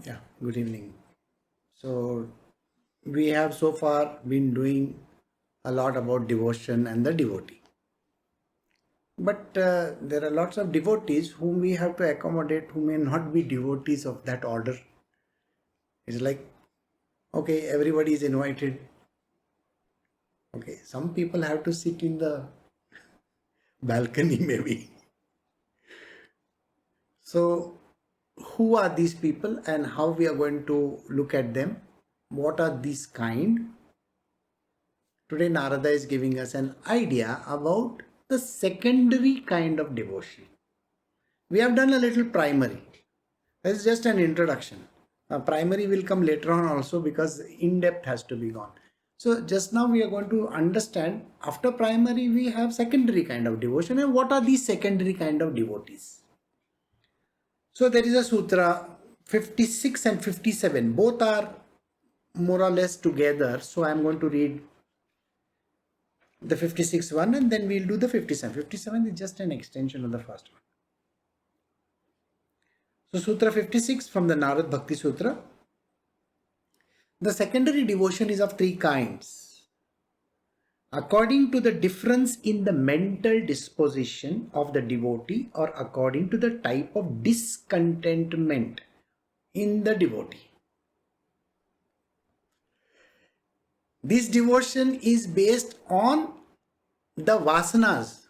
Yeah, good evening. So, we have so far been doing a lot about devotion and the devotee. But there are lots of devotees whom we have to accommodate who may not be devotees of that order. It's like, okay, everybody is invited. Okay, some people have to sit in the balcony, maybe. So, who are these people and how we are going to look at them? What are these kind? Today, Narada is giving us an idea about the secondary kind of devotion. We have done a little primary. That's just an introduction. Primary will come later on also because in depth has to be gone. So, just now we are going to understand after primary, we have secondary kind of devotion and what are these secondary kind of devotees. So, there is a sutra 56 and 57, both are more or less together. So, I am going to read the 56 one and then we'll do the 57. 57 is just an extension of the first one. So Sutra 56 from the Narad Bhakti Sutra. The secondary devotion is of three kinds. According to the difference in the mental disposition of the devotee or according to the type of discontentment in the devotee. This devotion is based on the vasanas.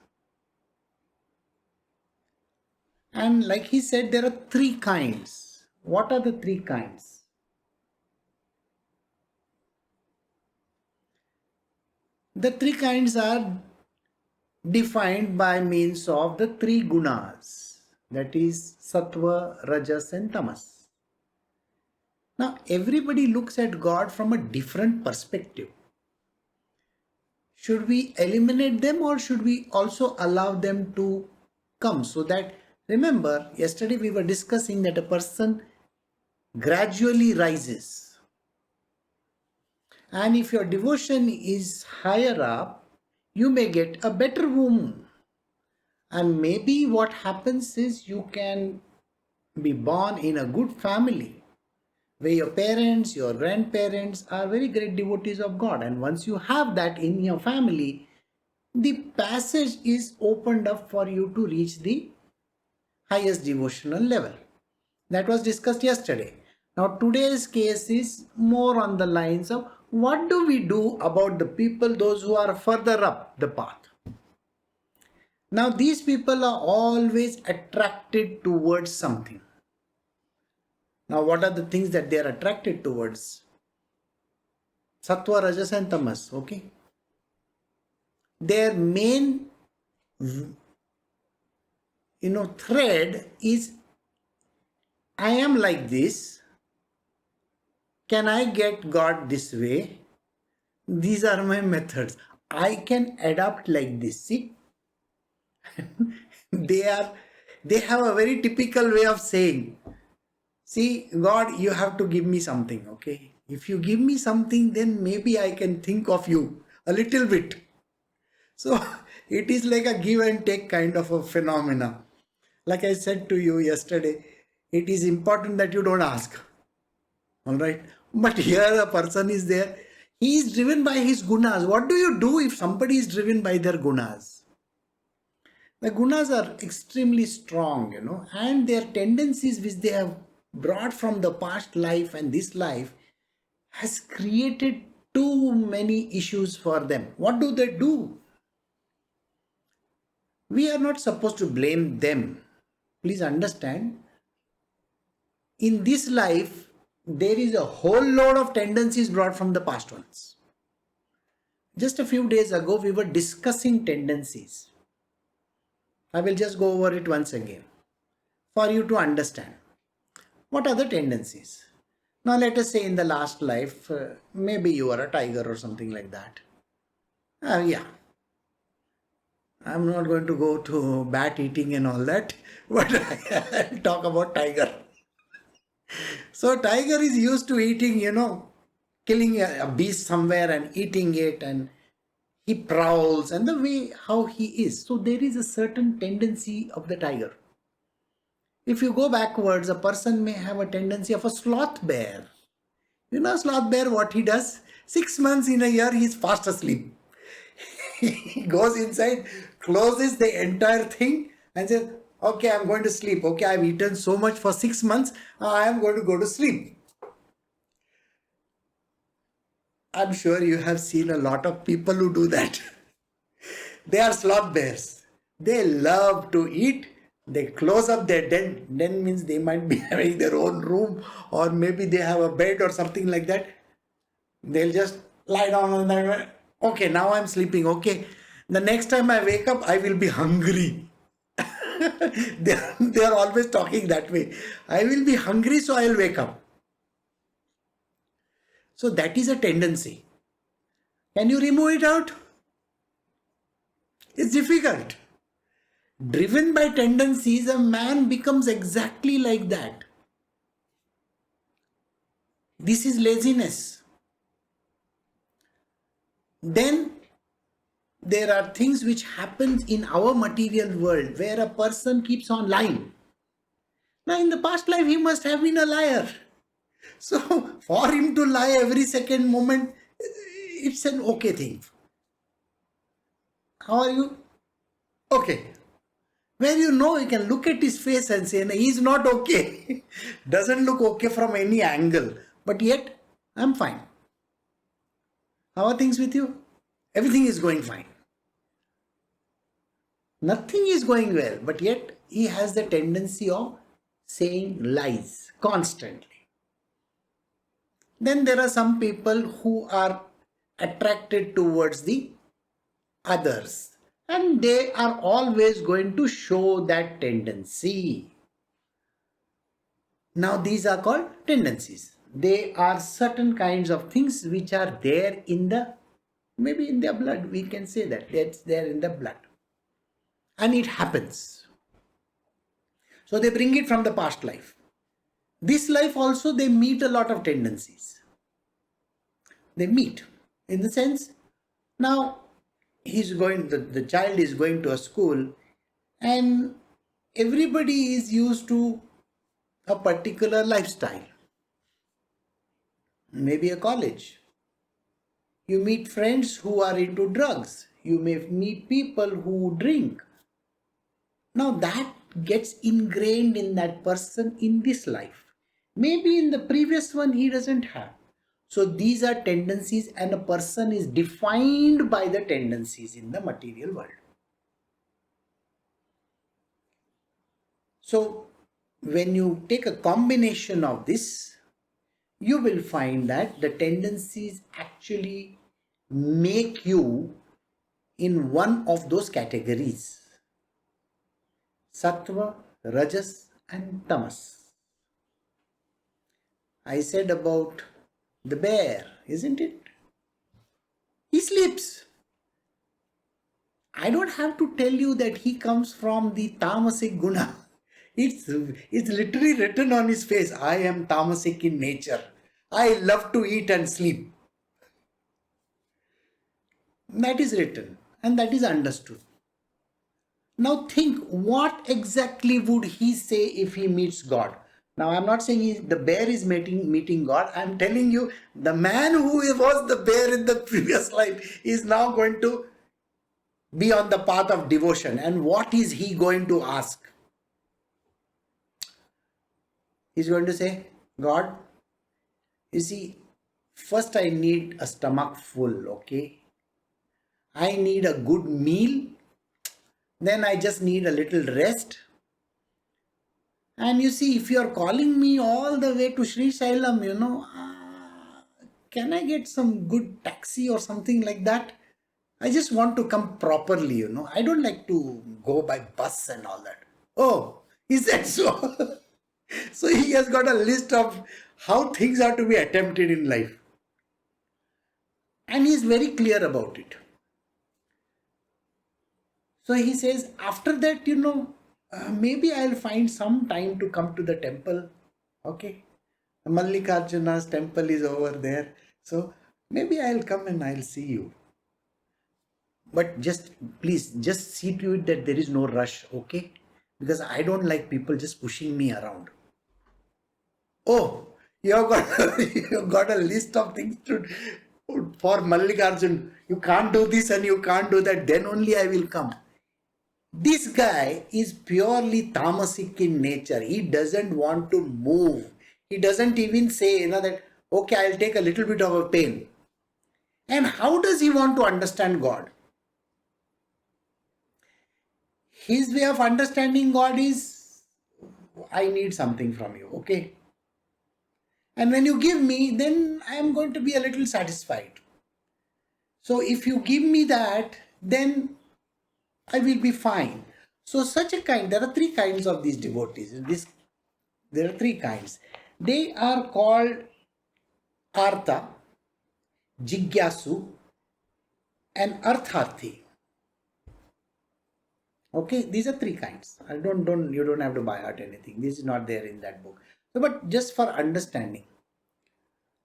And like he said, there are three kinds. What are the three kinds? The three kinds are defined by means of the three gunas, that is sattva, rajas and tamas. Now everybody looks at God from a different perspective. Should we eliminate them or should we also allow them to come? So that, remember, yesterday we were discussing that a person gradually rises, and if your devotion is higher up, you may get a better womb. And maybe what happens is you can be born in a good family where your parents, your grandparents are very great devotees of God. And once you have that in your family, the passage is opened up for you to reach the highest devotional level. That was discussed yesterday. Now, today's case is more on the lines of what do we do about the people, those who are further up the path. Now, these people are always attracted towards something. Now, what are the things that they are attracted towards? Sattva, Rajas and Tamas, okay? Their main, thread is, I am like this. Can I get God this way? These are my methods. I can adapt like this. See, they are, they have a very typical way of saying, see, God, you have to give me something, okay? If you give me something, then maybe I can think of you a little bit. So it is like a give and take kind of a phenomena. Like I said to you yesterday, it is important that you don't ask. All right. But here a person is there. He is driven by his gunas. What do you do if somebody is driven by their gunas? The gunas are extremely strong, and their tendencies which they have brought from the past life and this life has created too many issues for them. What do they do? We are not supposed to blame them. Please understand, in this life, there is a whole load of tendencies brought from the past ones. Just a few days ago, we were discussing tendencies. I will just go over it once again for you to understand. What are the tendencies? Now, let us say in the last life, maybe you are a tiger or something like that. Yeah, I'm not going to go to bat eating and all that, but I'll talk about tiger. So, tiger is used to eating, killing a beast somewhere and eating it, and he prowls and the way how he is. So, there is a certain tendency of the tiger. If you go backwards, a person may have a tendency of a sloth bear. You know, sloth bear, what he does? 6 months in a year, he's fast asleep. He goes inside, closes the entire thing, and says, okay, I'm going to sleep. Okay, I've eaten so much for 6 months. I am going to go to sleep. I'm sure you have seen a lot of people who do that. They are sloth bears. They love to eat. They close up their den. Den means they might be having their own room, or maybe they have a bed or something like that. They'll just lie down on that. Okay, now I'm sleeping. Okay. The next time I wake up, I will be hungry. They are always talking that way. I will be hungry, so I'll wake up. So that is a tendency. Can you remove it out? It's difficult. Driven by tendencies, a man becomes exactly like that. This is laziness. Then there are things which happen in our material world where a person keeps on lying. Now in the past life he must have been a liar. So for him to lie every second moment, it's an okay thing. How are you? Okay. Where you can look at his face and say, no, he's not okay. Doesn't look okay from any angle. But yet, I'm fine. How are things with you? Everything is going fine. Nothing is going well, but yet he has the tendency of saying lies constantly. Then there are some people who are attracted towards the others, and they are always going to show that tendency. Now these are called tendencies. They are certain kinds of things which are there in the, maybe in their blood, we can say that it's there in the blood, and it happens. So they bring it from the past life. This life also they meet a lot of tendencies. They meet in the sense, now the child is going to a school, and everybody is used to a particular lifestyle, maybe a college. You meet friends who are into drugs. You may meet people who drink. Now that gets ingrained in that person in this life. Maybe in the previous one he doesn't have. So these are tendencies, and a person is defined by the tendencies in the material world. So when you take a combination of this, you will find that the tendencies actually make you in one of those categories: sattva, rajas, and tamas. I said about the bear, isn't it? He sleeps. I don't have to tell you that he comes from the tamasic guna. It's literally written on his face. I am tamasic in nature. I love to eat and sleep. That is written and that is understood. Now think, what exactly would he say if he meets God? Now I'm not saying the bear is meeting God. I'm telling you, the man who was the bear in the previous life is now going to be on the path of devotion. And what is he going to ask? He's going to say, God, you see, first I need a stomach full, okay? I need a good meal. Then I just need a little rest. And you see, if you are calling me all the way to Sri Sailam, can I get some good taxi or something like that? I just want to come properly, I don't like to go by bus and all that. Oh, is that so? So he has got a list of how things are to be attempted in life. And he is very clear about it. So he says, after that, maybe I'll find some time to come to the temple. Okay. Mallikarjuna's temple is over there. So maybe I'll come and I'll see you. But please, just see to it that there is no rush. Okay. because I don't like people just pushing me around. Oh, you've got a list of things to for Mallikarjun. You can't do this and you can't do that. Then only I will come. This guy is purely tamasic in nature. He doesn't want to move. He doesn't even say, that, okay, I'll take a little bit of a pain. And how does he want to understand God? His way of understanding God is, I need something from you, okay? And when you give me, then I am going to be a little satisfied. So if you give me that, then I will be fine. So there are three kinds of these devotees. There are three kinds. They are called Artha, Jigyasu, and Artharthi. Okay, these are three kinds. You don't have to buy out anything. This is not there in that book. So, but just for understanding.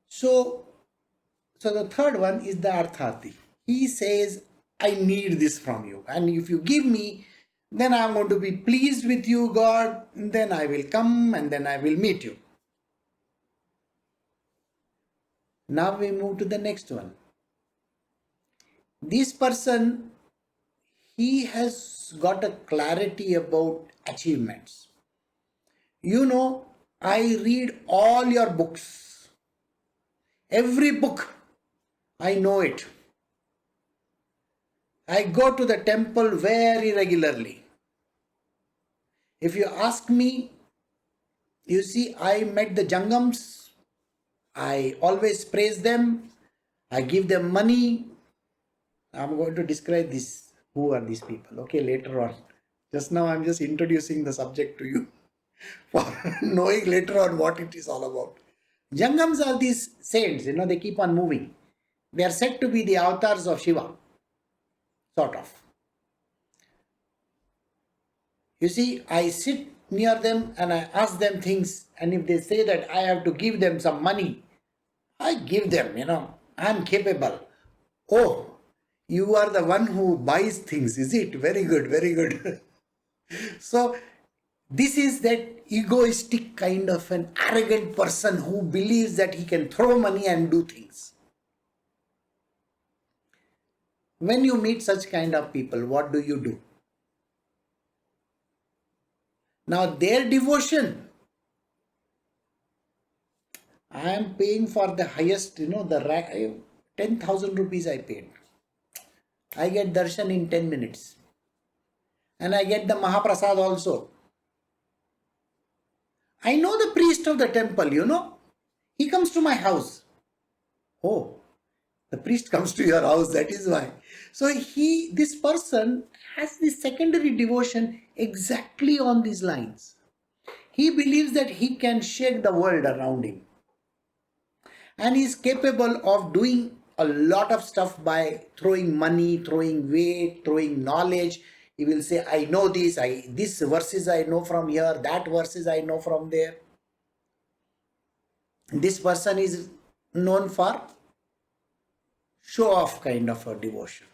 So the third one is the Artharthi. He says, I need this from you. And if you give me, then I am going to be pleased with you, God. Then I will come and then I will meet you. Now we move to the next one. This person, he has got a clarity about achievements. I read all your books. Every book, I know it. I go to the temple very regularly. If you ask me, you see, I met the Jangams. I always praise them. I give them money. I'm going to describe this. Who are these people? Okay, later on. Just now I'm just introducing the subject to you for knowing later on what it is all about. Jangams are these saints, they keep on moving. They are said to be the avatars of Shiva. Sort of. You see, I sit near them and I ask them things, and if they say that I have to give them some money, I give them, I'm capable. Oh, you are the one who buys things, is it? Very good, very good. So, this is that egoistic kind of an arrogant person who believes that he can throw money and do things. When you meet such kind of people, what do? Now their devotion, I am paying for the highest, the rack, 10,000 rupees I paid. I get darshan in 10 minutes. And I get the Mahaprasad also. I know the priest of the temple, He comes to my house. Oh, the priest comes to your house, that is why. So this person has this secondary devotion exactly on these lines. He believes that he can shake the world around him. And he is capable of doing a lot of stuff by throwing money, throwing weight, throwing knowledge. He will say, I know this, this verses I know from here, that verses I know from there. This person is known for show-off kind of a devotion.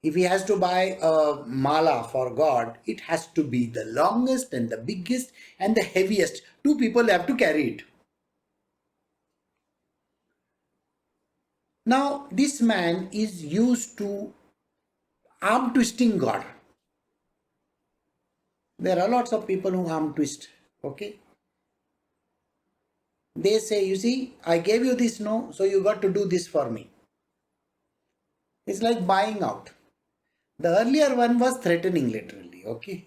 If he has to buy a mala for God, it has to be the longest and the biggest and the heaviest. Two people have to carry it. Now, this man is used to arm twisting God. There are lots of people who arm twist, okay? They say, you see, I gave you this, no, so you got to do this for me. It's like buying out. The earlier one was threatening literally, okay?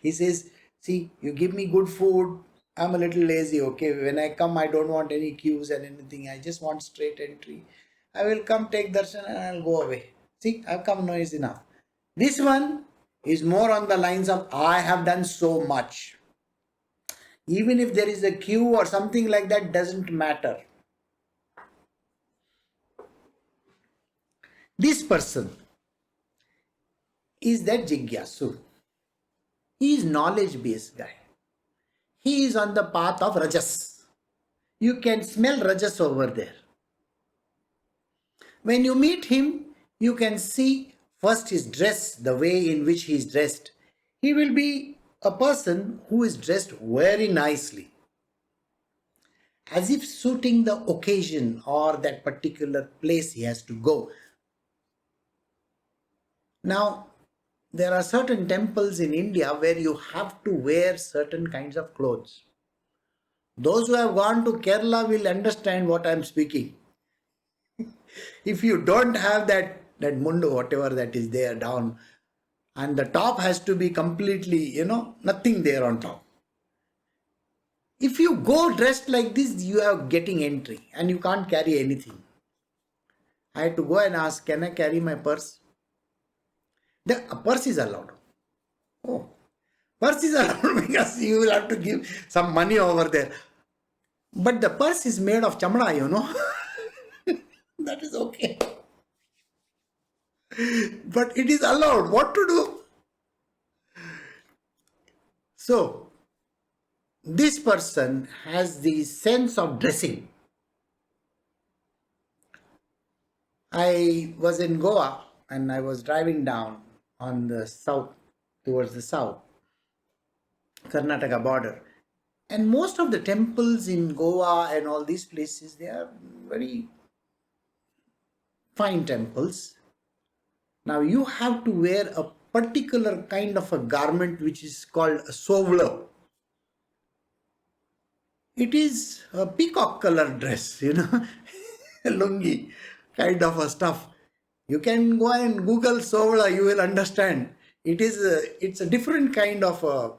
He says, see, you give me good food, I'm a little lazy, okay? When I come, I don't want any queues and anything. I just want straight entry. I will come take darshan and I'll go away. See, I've come, no, is enough. This one is more on the lines of, I have done so much. Even if there is a queue or something like that, doesn't matter. This person is that Jigyasu. He is knowledge-based guy. He is on the path of Rajas. You can smell Rajas over there. When you meet him, you can see first his dress, the way in which he is dressed. He will be a person who is dressed very nicely, as if suiting the occasion or that particular place he has to go. Now, there are certain temples in India where you have to wear certain kinds of clothes. Those who have gone to Kerala will understand what I am speaking. If you don't have that mundu, whatever that is there down, and the top has to be completely, nothing there on top. If you go dressed like this, you are getting entry and you can't carry anything. I had to go and ask, can I carry my purse? The purse is allowed. Oh, purse is allowed because you will have to give some money over there. But the purse is made of chamda, That is okay. But it is allowed. What to do? So, this person has the sense of dressing. I was in Goa and I was driving down on the south, towards the south, Karnataka border. And most of the temples in Goa and all these places, they are very fine temples. Now you have to wear a particular kind of a garment which is called a sovla. It is a peacock color dress, lungi kind of a stuff. You can go and Google sovla, you will understand. It's a different kind of a,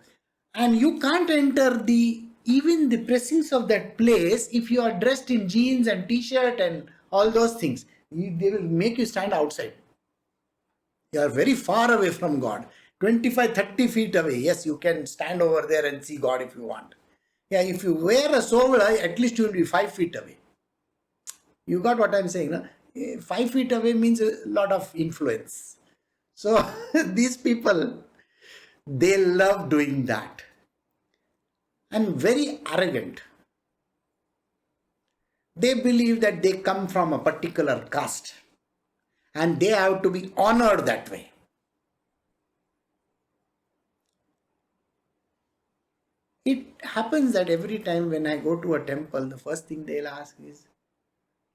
and you can't enter even the precincts of that place if you are dressed in jeans and t-shirt and all those things. They will make you stand outside. You are very far away from God. 25, 30 feet away. Yes, you can stand over there and see God if you want. Yeah, if you wear a sovla, at least you will be 5 feet away. You got what I'm saying, no? 5 feet away means a lot of influence. So these people, they love doing that. And very arrogant. They believe that they come from a particular caste and they have to be honored that way. It happens that every time when I go to a temple, the first thing they'll ask is,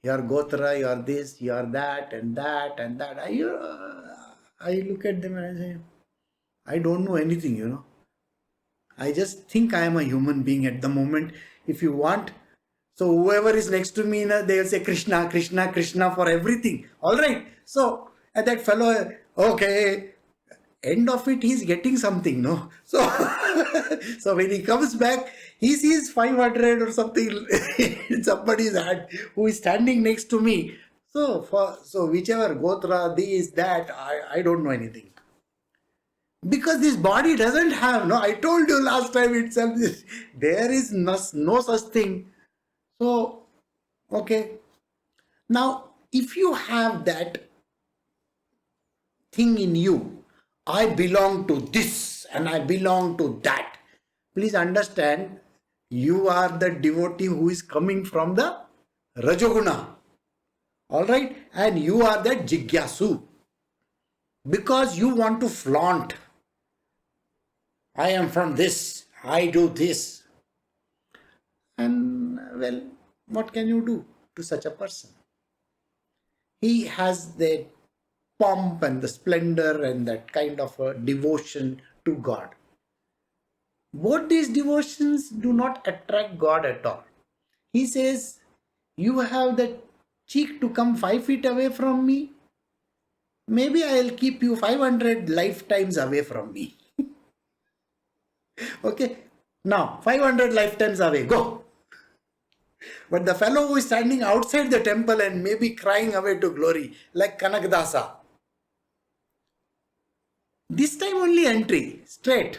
"You're Gotra, you're this, you're that, and that, and that." I look at them and I say, I don't know anything, I just think I am a human being at the moment. If you want, so whoever is next to me, they'll say Krishna, Krishna, Krishna for everything. All right. So, and that fellow, okay, end of it, he's getting something, no? So, so when he comes back, he sees 500 or something, somebody's had who is standing next to me. So, whichever Gotra, this, that, I don't know anything. Because this body doesn't have, no, I told you last time itself, there is no such thing. So, okay. Now, if you have that thing in you, I belong to this and I belong to that. Please understand, you are the devotee who is coming from the Rajoguna. Alright? And you are the Jigyasu. Because you want to flaunt. I am from this. I do this. And well, what can you do to such a person? He has the pomp and the splendor and that kind of a devotion to God. Both these devotions do not attract God at all. He says, you have the cheek to come 5 feet away from me. Maybe I'll keep you 500 lifetimes away from me. Okay, now 500 lifetimes away, go. But the fellow who is standing outside the temple and maybe crying away to glory, like Kanakdasa, this time only entry, straight.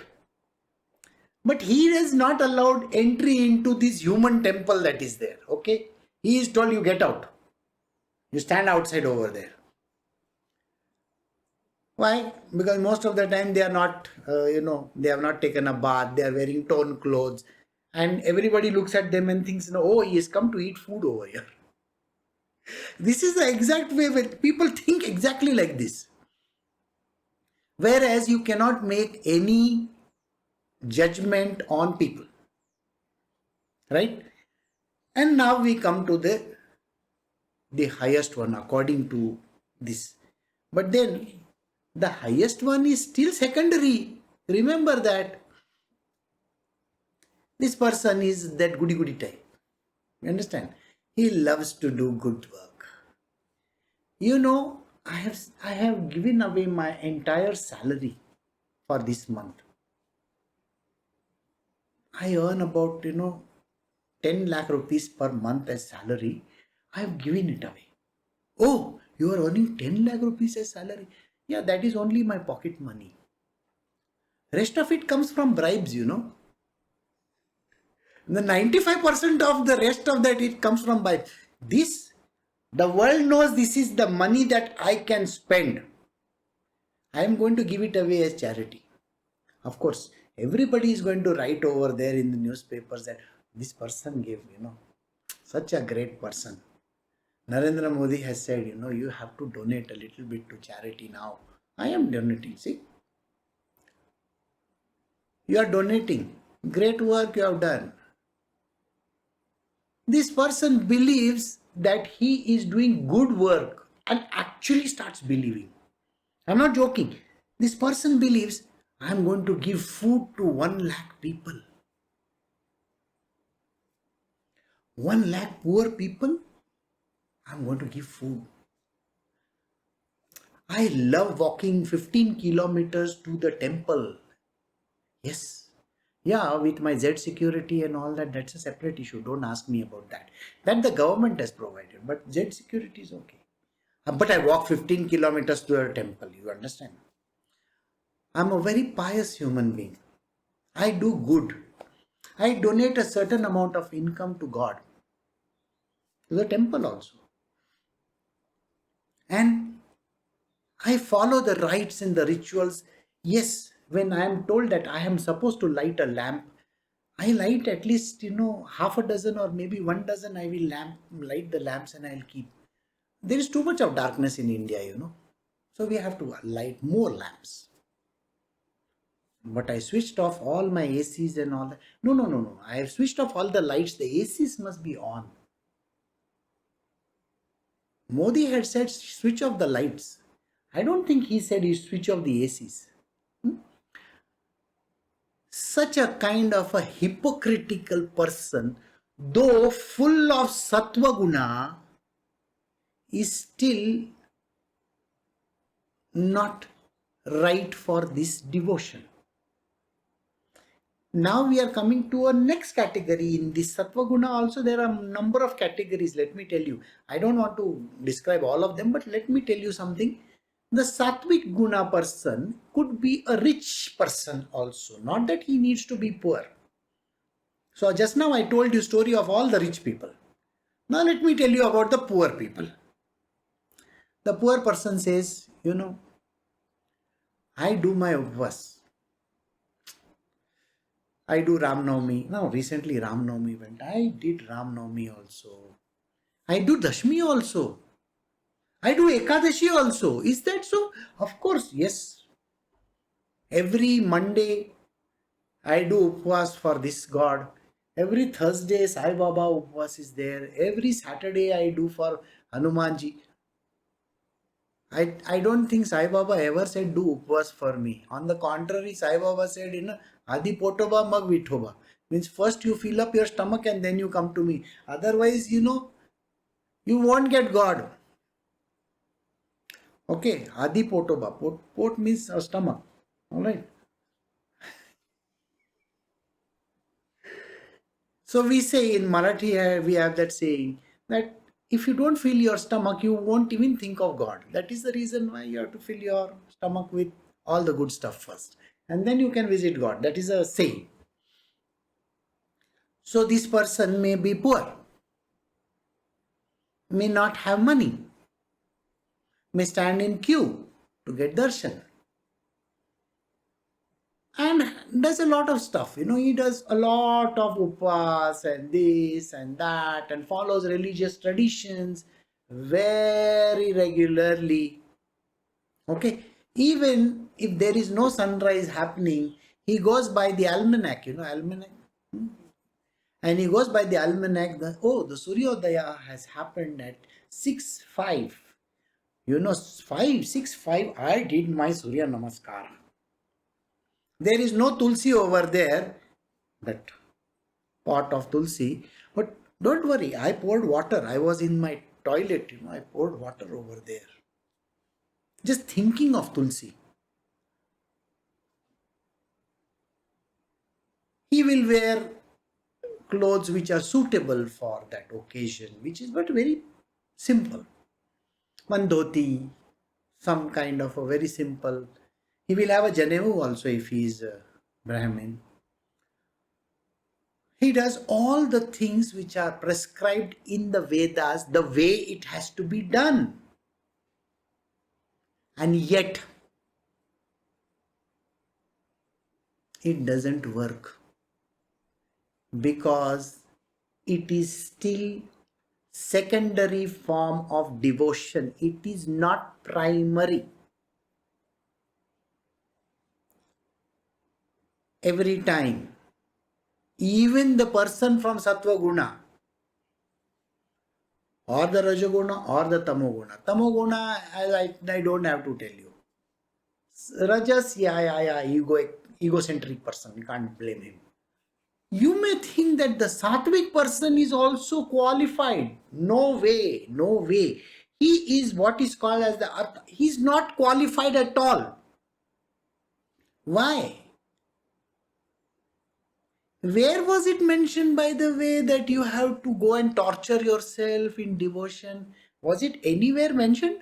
But he is not allowed entry into this human temple that is there, okay? He is told, you get out. You stand outside over there. Why? Because most of the time they are not, they have not taken a bath, they are wearing torn clothes. And everybody looks at them and thinks, oh, he has come to eat food over here. This is the exact way where people think exactly like this. Whereas you cannot make any judgment on people, right? And now we come to the highest one according to this. But then the highest one is still secondary. Remember that this person is that goody goody type. You understand? He loves to do good work. You know, I have given away my entire salary for this month. I earn about 10 lakh rupees per month as salary. I have given it away. Oh, you are earning 10 lakh rupees as salary? Yeah, that is only my pocket money. Rest of it comes from bribes. The 95% of the rest of that it comes from bribes. The world knows this is the money that I can spend. I am going to give it away as charity. Of course, everybody is going to write over there in the newspapers that this person gave, such a great person. Narendra Modi has said, you have to donate a little bit to charity now. I am donating. See, you are donating. Great work you have done. This person believes that he is doing good work and actually starts believing. I'm not joking. This person believes I'm going to give food to 1 lakh people. 1 lakh poor people, I'm going to give food. I love walking 15 kilometers to the temple. Yes. Yeah, with my Z security and all that, that's a separate issue. Don't ask me about that. That the government has provided, but Z security is okay. But I walk 15 kilometers to a temple, you understand? I'm a very pious human being. I do good. I donate a certain amount of income to God, to the temple also. And I follow the rites and the rituals. Yes, when I am told that I am supposed to light a lamp, I light at least, half a dozen or maybe 1 dozen. I will light the lamps and I'll keep. There is too much of darkness in India. So we have to light more lamps. But I switched off all my ACs and all that. No, no, no, no. I have switched off all the lights. The ACs must be on. Modi had said switch off the lights. I don't think he said you switch off the ACs. Such a kind of a hypocritical person, though full of sattva guna, is still not right for this devotion. Now we are coming to a next category. In this sattva guna also there are a number of categories. Let me tell you. I don't want to describe all of them, but let me tell you something. The sattvic guna person could be a rich person also. Not that he needs to be poor. So just now I told you story of all the rich people. Now let me tell you about the poor people. The poor person says, I do my upvas. I do Ram Navami. Now recently Ram Navami went. I did Ram Navami also. I do Dashmi also. I do Ekadashi also. Is that so? Of course, yes. Every Monday I do upvas for this God. Every Thursday Sai Baba upvas is there. Every Saturday I do for Hanumanji. I don't think Sai Baba ever said do upvas for me. On the contrary, Sai Baba said, Adi Potoba Mag Vithoba. Means first you fill up your stomach and then you come to me. Otherwise, you won't get God. Okay, Adi Potoba. Pot means stomach. Alright. So we say in Marathi, we have that saying that if you don't fill your stomach, you won't even think of God. That is the reason why you have to fill your stomach with all the good stuff first. And then you can visit God. That is a saying. So this person may be poor, may not have money, may stand in queue to get darshan, and does a lot of stuff. He does a lot of upas and this and that and follows religious traditions very regularly. Okay, even if there is no sunrise happening, He goes by the almanac, almanac. Hmm? And he goes by the almanac, the Suryodaya has happened at 6:05. 5:65, I did my Surya Namaskara. There is no Tulsi over there, that pot of Tulsi. But don't worry, I poured water. I was in my toilet, I poured water over there. Just thinking of Tulsi. He will wear clothes which are suitable for that occasion, which is but very simple. One dhoti, some kind of a very simple. He will have a janevu also if he is a Brahmin. He does all the things which are prescribed in the Vedas the way it has to be done. And yet, it doesn't work because it is still secondary form of devotion. It is not primary. Every time, even the person from Sattva Guna or the Rajaguna or the Tamoguna. Tamoguna, I don't have to tell you. Rajas, egocentric person, you can't blame him. You may think that the Sattvic person is also qualified. No way, no way. He is what is called as the Artha. He is not qualified at all. Why? Where was it mentioned, by the way, that you have to go and torture yourself in devotion? Was it anywhere mentioned?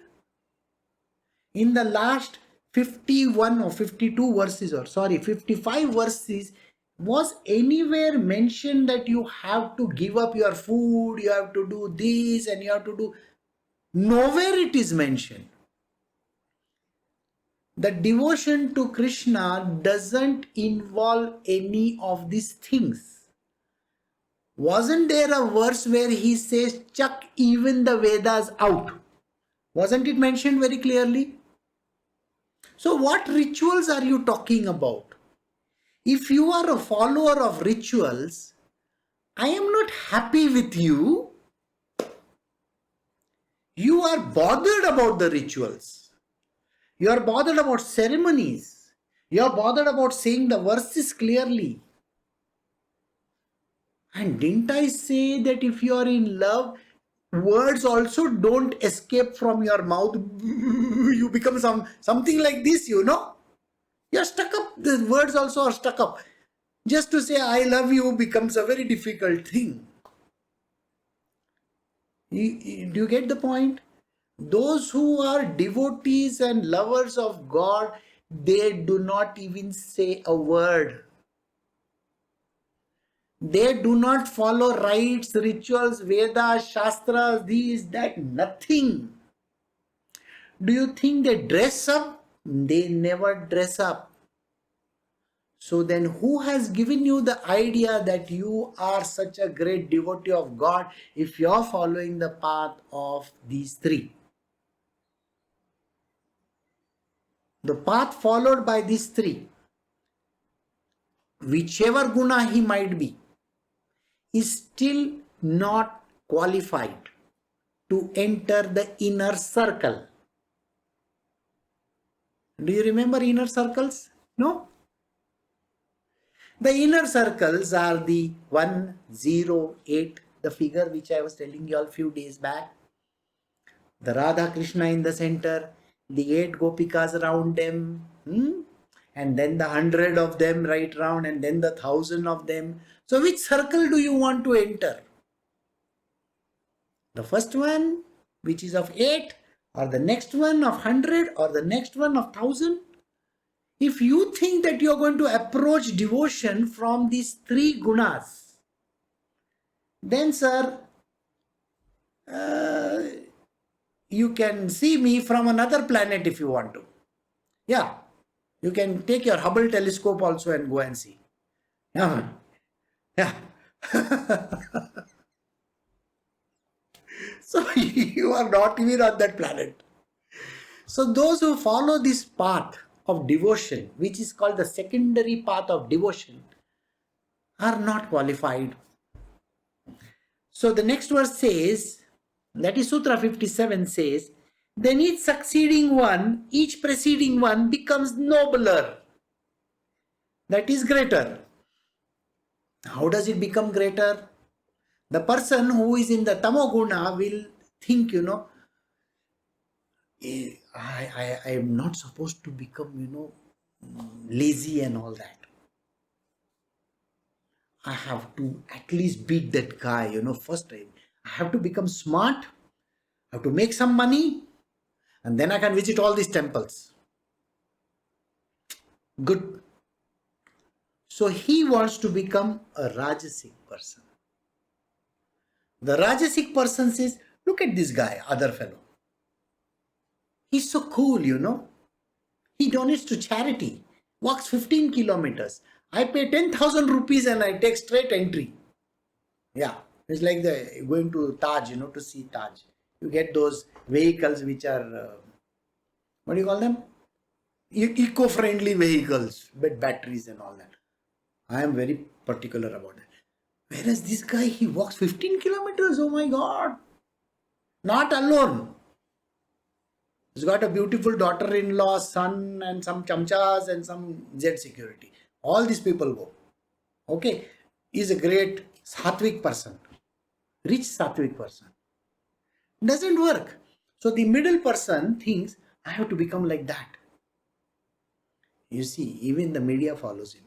In the last 51 or 52 verses, 55 verses, was anywhere mentioned that you have to give up your food, you have to do this and you have to do... Nowhere it is mentioned. The devotion to Krishna doesn't involve any of these things. Wasn't there a verse where he says, chuck even the Vedas out? Wasn't it mentioned very clearly? So what rituals are you talking about? If you are a follower of rituals, I am not happy with you. You are bothered about the rituals. You are bothered about ceremonies. You are bothered about saying the verses clearly. And didn't I say that if you are in love, words also don't escape from your mouth? You become something like this, You're stuck up. The words also are stuck up. Just to say I love you becomes a very difficult thing. Do you get the point? Those who are devotees and lovers of God, they do not even say a word. They do not follow rites, rituals, Vedas, Shastras, these, that, nothing. Do you think they dress up? They never dress up. So then who has given you the idea that you are such a great devotee of God if you are following the path of these three? The path followed by these three, whichever guna he might be, is still not qualified to enter the inner circle. Do you remember inner circles? No? The inner circles are the 108, the figure which I was telling you all few days back. The Radha Krishna in the center, the 8 gopikas around them, and then the 100 of them right round, and then the 1,000 of them. So which circle do you want to enter? The first one, which is of 8, or the next one of 100, or the next one of 1,000? If you think that you are going to approach devotion from these 3 gunas, then sir, you can see me from another planet if you want to. Yeah, you can take your Hubble telescope also and go and see. Yeah. So you are not even on that planet. So those who follow this path of devotion, which is called the secondary path of devotion, are not qualified. So the next verse says, that is Sutra 57 says, then each preceding one becomes nobler. That is greater. How does it become greater? The person who is in the tamoguna will think, I am not supposed to become, lazy and all that. I have to at least beat that guy, first I have to become smart, I have to make some money, and then I can visit all these temples. Good. So he wants to become a Rajasic person. The Rajasic person says, look at this guy, other fellow. He's so cool, He donates to charity, walks 15 kilometers. I pay 10,000 rupees and I take straight entry. Yeah, it's like the going to Taj, to see Taj. You get those vehicles which are, what do you call them? Eco-friendly vehicles with batteries and all that. I am very particular about that. Whereas this guy, he walks 15 kilometers. Oh my God. Not alone. He's got a beautiful daughter-in-law, son, and some chamchas and some Z security. All these people go. Okay. He's a great sattvic person. Rich sattvic person. Doesn't work. So the middle person thinks, I have to become like that. You see, even the media follows him.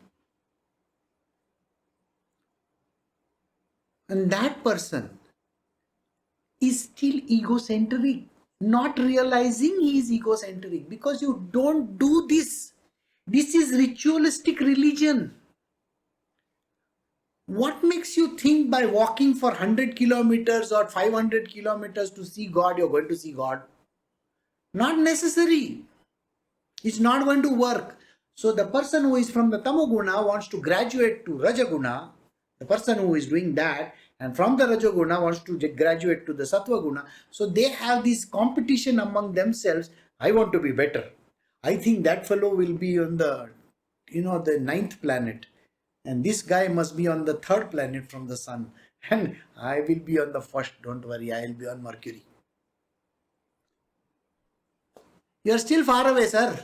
And that person is still egocentric, not realizing he is egocentric, because you don't do this. This is ritualistic religion. What makes you think by walking for 100 kilometers or 500 kilometers to see God, you're going to see God? Not necessary. It's not going to work. So the person who is from the Tamoguna wants to graduate to Rajaguna. The person who is doing that, and from the Rajaguna wants to graduate to the Sattva-guna. So they have this competition among themselves. I want to be better. I think that fellow will be on the, the 9th planet. And this guy must be on the 3rd planet from the sun. And I will be on the 1st. Don't worry, I will be on Mercury. You are still far away, sir.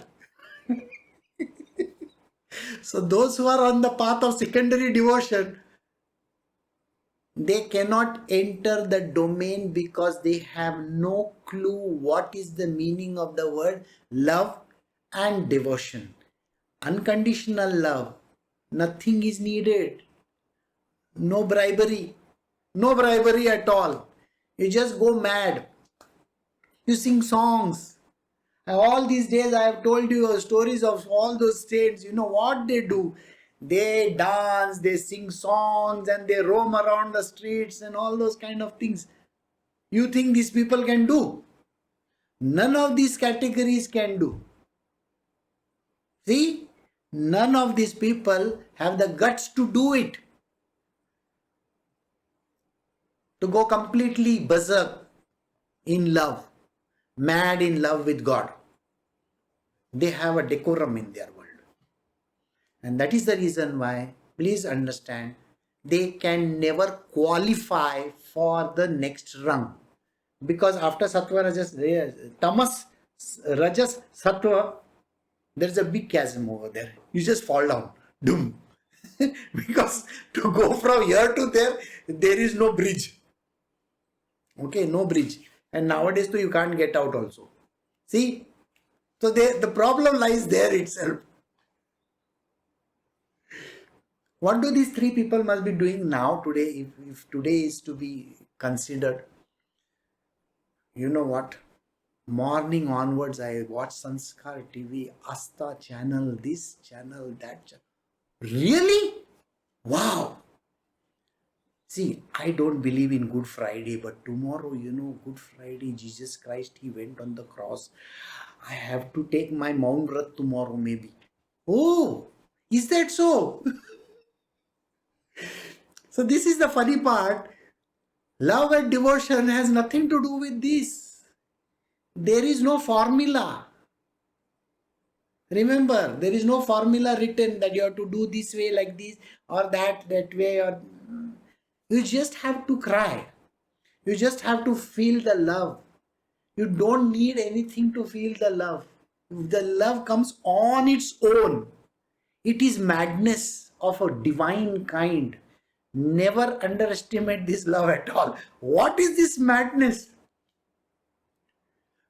So those who are on the path of secondary devotion, they cannot enter the domain because they have no clue what is the meaning of the word love and devotion. Unconditional love. Nothing is needed. No bribery. No bribery at all. You just go mad. You sing songs. All these days I have told you stories of all those states. You know what they do? They dance, they sing songs, and they roam around the streets and all those kind of things. You think these people can do? None of these categories can do. See? None of these people have the guts to do it. To go completely berserk in love. Mad in love with God. They have a decorum in their world. And that is the reason why, please understand, they can never qualify for the next rung. Because after Sattva, Rajas, Tamas, Rajas, Sattva, there's a big chasm over there. You just fall down. Doom. Because to go from here to there is no bridge. Okay, no bridge. And nowadays too, you can't get out also. See? So the problem lies there itself. What do these 3 people must be doing now today, if today is to be considered? You know what? Morning onwards, I watch Sanskar TV, Asta channel, this channel, that channel. Really? Wow. See, I don't believe in Good Friday, but tomorrow, Good Friday, Jesus Christ, he went on the cross. I have to take my Mount Vrat tomorrow maybe. Oh, is that so? So this is the funny part. Love and devotion has nothing to do with this. There is no formula. Remember, there is no formula written that you have to do this way like this or that way, or you just have to cry. You just have to feel the love. You don't need anything to feel the love. The love comes on its own. It is madness of a divine kind. Never underestimate this love at all. What is this madness?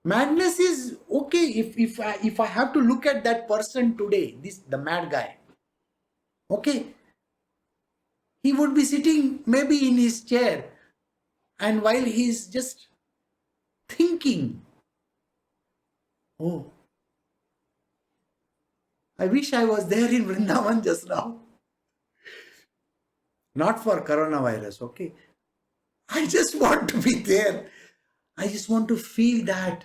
Madness is okay if I have to look at that person today, the mad guy. Okay, he would be sitting maybe in his chair, and while he's just thinking, oh, I wish I was there in Vrindavan just now. Not for coronavirus, okay? I just want to be there. I just want to feel that.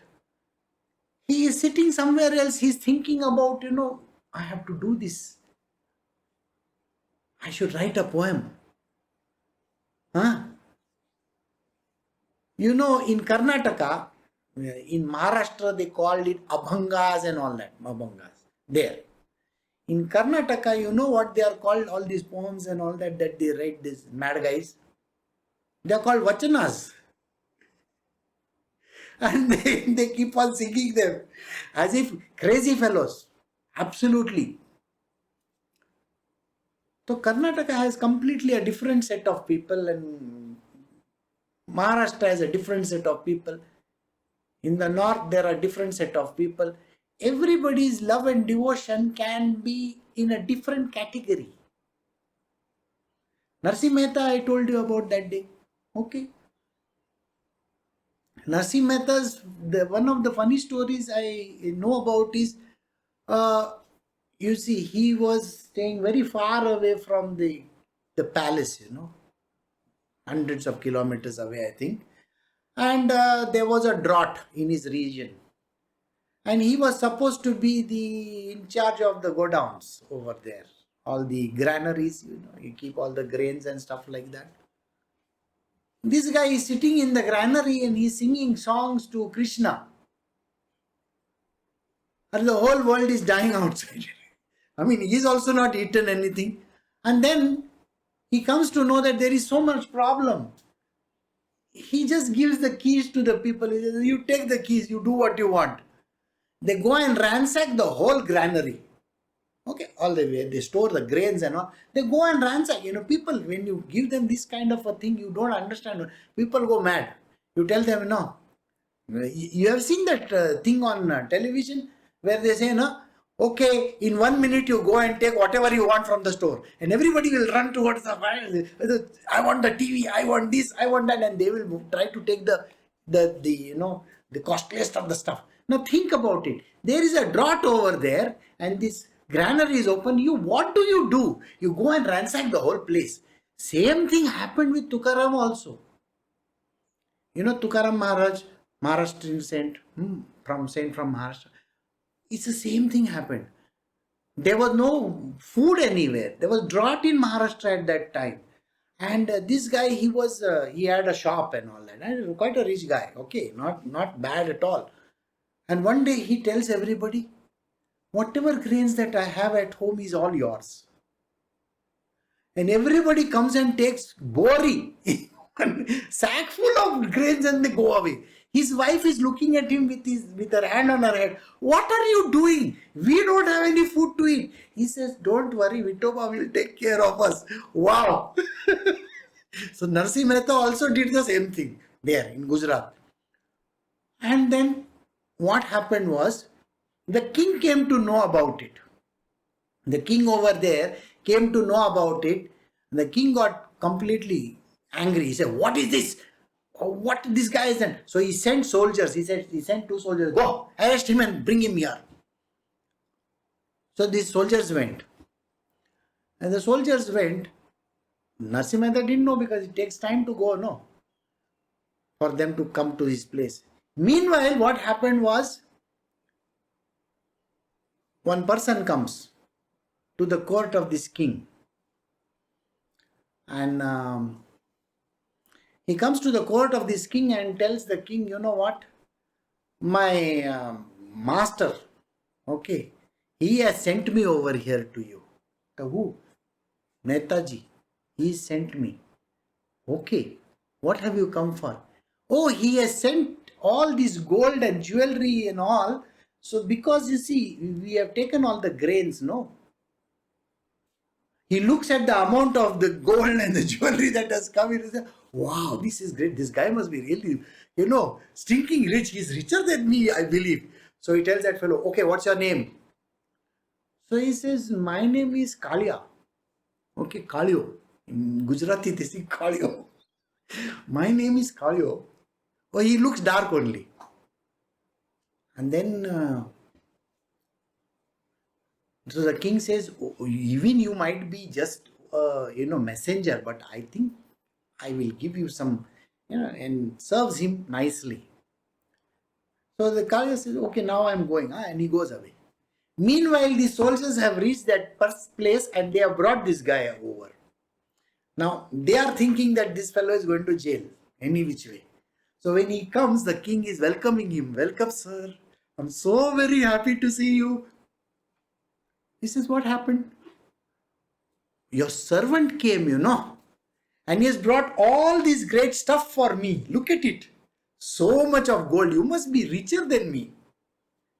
He is sitting somewhere else. He's thinking about, I have to do this. I should write a poem. Huh? In Karnataka, in Maharashtra, they called it Abhangas and all that. Abhangas. There. In Karnataka, you know what they are called? All these poems and all that they write, these mad guys. They are called Vachanas. And they keep on singing them as if crazy fellows. Absolutely. So Karnataka has completely a different set of people, and Maharashtra has a different set of people. In the north, there are different set of people. Everybody's love and devotion can be in a different category. Narsi Mehta, I told you about that day. Okay. Narsi Mehta's, one of the funny stories I know about is, you see, he was staying very far away from the palace, hundreds of kilometers away, I think. And there was a drought in his region. And he was supposed to be in charge of the godowns over there. All the granaries, you keep all the grains and stuff like that. This guy is sitting in the granary and he's singing songs to Krishna. And the whole world is dying outside. I mean, he's also not eaten anything. And then he comes to know that there is so much problem. He just gives the keys to the people. He says, you take the keys, you do what you want. They go and ransack the whole granary. Okay, all the way. They store the grains and all. They go and ransack. People, when you give them this kind of a thing, you don't understand. People go mad. You tell them, no. You have seen that thing on television where they say, no, okay, in 1 minute you go and take whatever you want from the store. And everybody will run towards the fire. I want the TV, I want this, I want that. And they will try to take the costliest of the stuff. Now think about it. There is a drought over there and this granary is open. What do? You go and ransack the whole place. Same thing happened with Tukaram also. Tukaram Maharaj, Maharashtrian saint, from Maharashtra. It's the same thing happened. There was no food anywhere. There was drought in Maharashtra at that time. And this guy, he had a shop and all that. And quite a rich guy. Okay, not bad at all. And one day he tells everybody, whatever grains that I have at home is all yours. And everybody comes and takes bori, sack full of grains, and they go away. His wife is looking at him with her hand on her head. What are you doing? We don't have any food to eat. He says, don't worry, Vithoba will take care of us. Wow. So Narsi Mehta also did the same thing there in Gujarat. And then what happened was, the king came to know about it. The king over there came to know about it. The king got completely angry. He said, what is this? What this guy is done? So he sent soldiers. He sent 2 soldiers. Go, arrest him and bring him here. So these soldiers went. And the soldiers went. Narsi Mehta didn't know because it takes time to go, no? For them to come to his place. Meanwhile, what happened was, one person comes to the court of this king. And he comes to the court of this king and tells the king, you know what? My master, okay, He has sent me over here to you. The who? Netaji. He sent me. Okay. What have you come for? Oh, he has sent all this gold and jewelry and all. So because you see, we have taken all the grains, no? He looks at the amount of the gold and the jewelry that has come in and says, wow, this is great. This guy must be really, stinking rich. He's richer than me, I believe. So he tells that fellow, okay, what's your name? So he says, my name is Kalia. Okay, Kalio. In Gujarati, they say Kalio. My name is Kalio. Oh, he looks dark only. And then, so the king says, "Oh, even you might be just, messenger, but I think I will give you some, and serves him nicely." So the Kalya says, okay, now I'm going, and he goes away. Meanwhile, the soldiers have reached that first place and they have brought this guy over. Now, they are thinking that this fellow is going to jail any which way. So when he comes, the king is welcoming him. Welcome, sir. I'm so very happy to see you. He says, what happened? Your servant came, and he has brought all this great stuff for me. Look at it. So much of gold. You must be richer than me.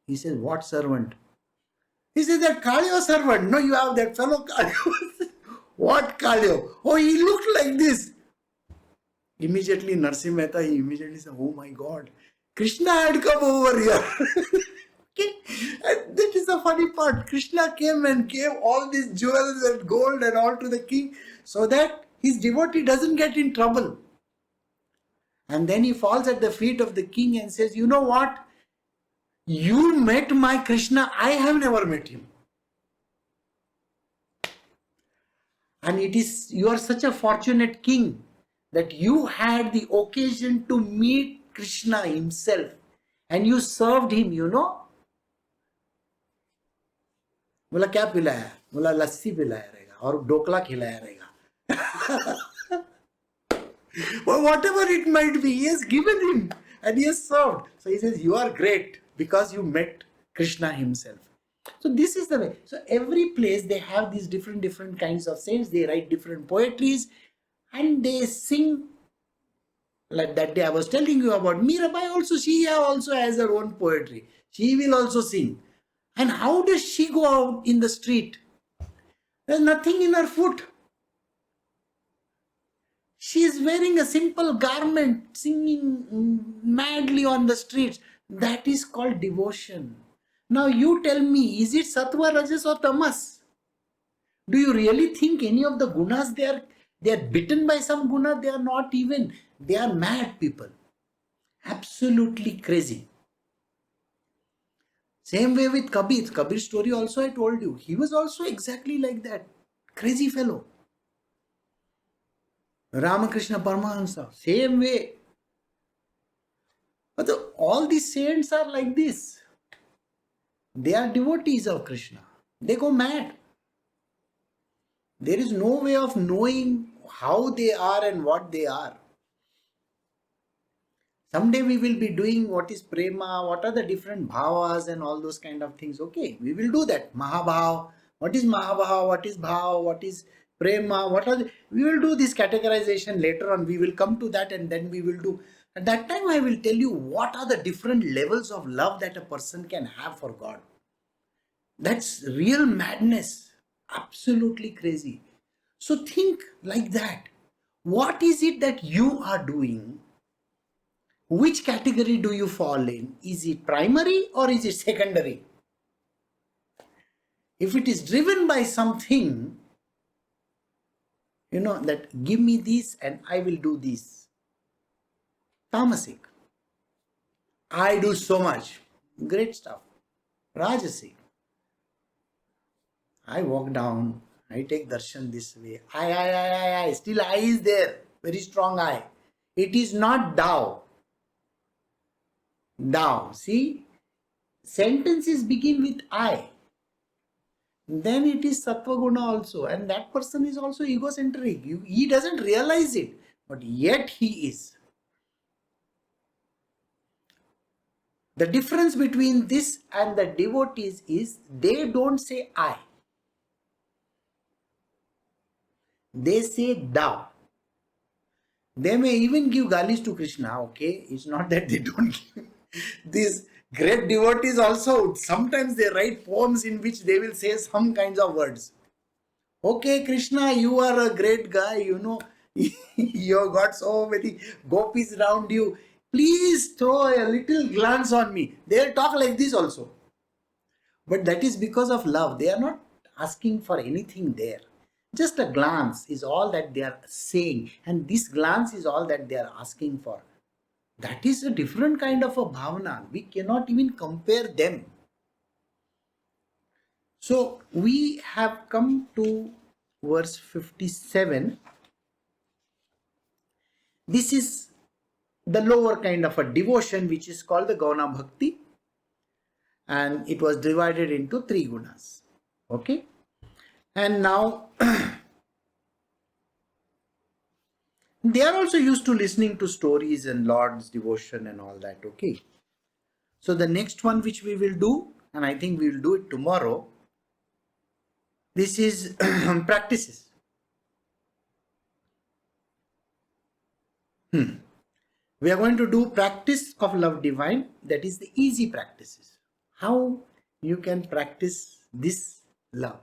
He says, what servant? He says, that Kalyo servant. No, you have that fellow Kalyo. What Kalyo? Oh, he looked like this. Immediately, Narsimha Mehta, he immediately said, oh my God, Krishna had come over here. Okay? And that is the funny part. Krishna came and gave all these jewels and gold and all to the king so that his devotee doesn't get in trouble. And then he falls at the feet of the king and says, you know what? You met my Krishna. I have never met him. And you are such a fortunate king that you had the occasion to meet Krishna himself. And you served him, बोला क्या पिलाया? बोला लस्सी पिलाया रहेगा और ढोकला खिलाया रहेगा. Well, whatever it might be, he has given him and he has served. So he says, you are great because you met Krishna himself. So this is the way. So every place they have these different kinds of saints. They write different poetries and they sing. Like that day I was telling you about Mirabai also. She also has her own poetry. She will also sing. And how does she go out in the street? There's nothing in her foot. She is wearing a simple garment, singing madly on the streets. That is called devotion. Now you tell me, is it sattva, rajas or tamas? Do you really think any of the gunas they are bitten by some guna? They are not even. They are mad people. Absolutely crazy. Same way with Kabir. Kabir's story also I told you. He was also exactly like that. Crazy fellow. Ramakrishna Paramahansa, same way. But all these saints are like this. They are devotees of Krishna. They go mad. There is no way of knowing how they are and what they are. Someday we will be doing what is prema, what are the different bhavas and all those kind of things. Okay, we will do that. Mahabhav. What is Mahabhav? What is bhav? What is prema? We will do this categorization later on. We will come to that and then we will do. At that time I will tell you what are the different levels of love that a person can have for God. That's real madness. Absolutely crazy. So think like that. What is it that you are doing? Which category do you fall in? Is it primary or is it secondary? If it is driven by something, that give me this and I will do this. Tamasic. I do so much. Great stuff. Rajasic. I walk down. I take darshan this way. I. Still I is there. Very strong I. It is not thou. Thou. See? Sentences begin with I. Then it is sattva guna also. And that person is also egocentric. He doesn't realize it. But yet he is. The difference between this and the devotees is they don't say I. They say thou. They may even give galis to Krishna, okay? It's not that they don't give. These great devotees also, sometimes they write poems in which they will say some kinds of words. Okay, Krishna, you are a great guy, you know, you have got so many gopis around you. Please throw a little glance on me. They'll talk like this also. But that is because of love. They are not asking for anything there. Just a glance is all that they are saying. And this glance is all that they are asking for. That is a different kind of a bhavana. We cannot even compare them. So we have come to verse 57. This is the lower kind of a devotion which is called the Gauna Bhakti, and it was divided into three gunas. Okay, and now they are also used to listening to stories and Lord's devotion and all that. Okay, so the next one which we will do, and I think we will do it tomorrow, this is practices. We are going to do practice of love divine, that is the easy practices. How you can practice this love.